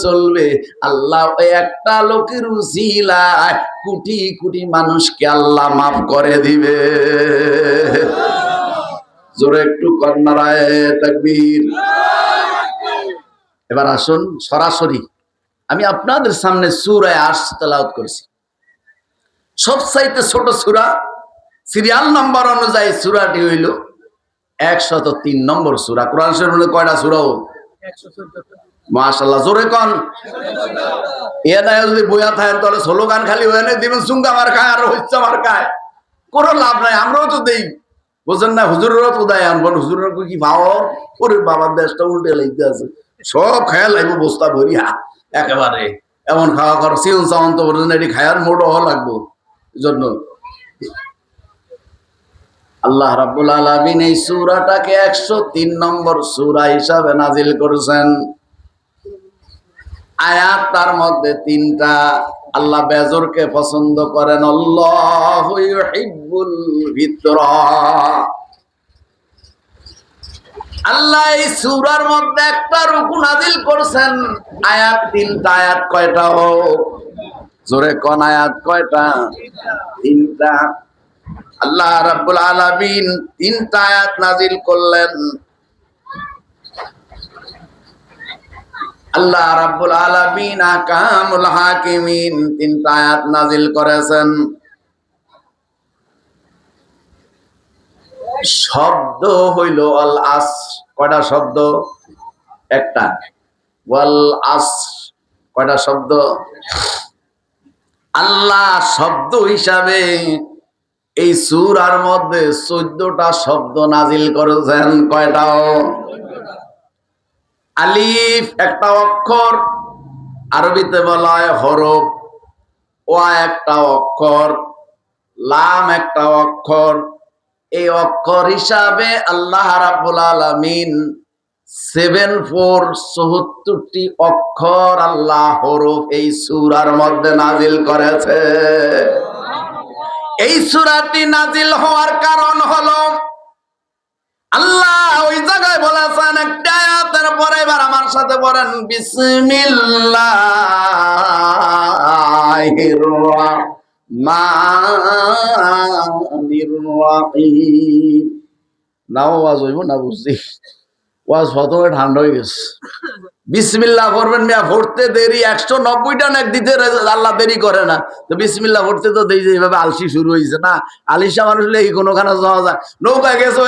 চলবে। আল্লাহ ওই একটা লোকের উসিলায় কোটি কোটি মানুষকে আল্লাহ মাফ করে দিবে। জোরে একটু কন্যারায় তাকবীর। এবার আসুন সরাসরি আমি আপনাদের সামনে সূরা আস তেলাওয়াত করছি। সবচাইতে ছোট সূরা, সিরিয়াল নাম্বার অনুযায়ী সূরাটি হইল 103 নম্বর সূরা। কোরআন শরীফে কয়টা সূরা? 114টা। মাশাআল্লাহ, জোরে কোন। এনা যদি বইয়া থাকেন তাহলে স্লোগান খালি হয়ে না দিবেন সুঙ্গা মার খায় আর হইছে মার খায়, কোনো লাভ নাই। আমরাও তো দেই, বুঝেন না? হুজুরেরও তো দেয়। আনবেন হুজুরের কি ভাও ওরে বাবার দেশটা উল্টে লাইতে আছে, সব খায়া লাইব বস্তা ভরিয়া একেবারে। এমন খাওয়া কর সিউন চাউন তো বলেন এটি খায়ার মোড় হওয়া লাগবো। জন্য আল্লাহ রাব্বুল আলামিন এই সূরাটাকে 103 নম্বর সূরা হিসাবে নাজিল করেছেন। আয়াত তার মধ্যে 3টা। আল্লাহ বেজরকে পছন্দ করেন। আল্লাহু ইউহিব্বুল বিতরা। আল্লাহ এই সূরার মধ্যে একটা রুকু নাজিল করেছেন। আয়াত 3টা। আয়াত কয়টা? জোরে কোন আয়াত কয়টা? 3টা। আল্লাহ রাব্বুল আলামিন 3টা আয়াত নাজিল করলেন। আল্লাহ রাব্বুল আলামিন আহকামুল হাকিমিন 3টা আয়াত নাজিল করেছেন। শব্দ হইল আল আস। কয়টা শব্দ? একটা। ওয়াল আস কয়টা শব্দ? আল্লাহ শব্দ হিসাবে এই সূরার মধ্যে 14টা শব্দ নাজিল করেছেন। কয়টা? আলিফ একটা অক্ষর, আরবিতে বলা হয় হরফ। ওয়া একটা অক্ষর, লাম একটা অক্ষর। এই অক্ষর হিসাবে আল্লাহ রাব্বুল আলামিন 74টি অক্ষর আল্লাহ হরফ এই সূরার মধ্যে নাজিল করেছে। এই সূরাটি নাজিল হওয়ার কারণ হলো আল্লাহ ওই জায়গায় বলেছেন একটা আয়াতের পরে, এবার আমার সাথে বলেন বিসমিল্লাহির রাহমানির রাহিম। নাও ওয়াজ হইব না বুঝছি, ওয়াজ প্রথমে ঠান্ডা হয়ে গেছে। বিসমিল্লাহ পড়বেন মিয়া, পড়তে দেরি 190টা নেক দিতে আল্লাহ দেরি করে না। তো বিসমিল্লাহ পড়তে তো দেই, এইভাবে আলসি শুরু হয়েছে না। আলিশা মানুষ হলে এই কোনোখানে যাওয়া যায়, নৌকা গেছে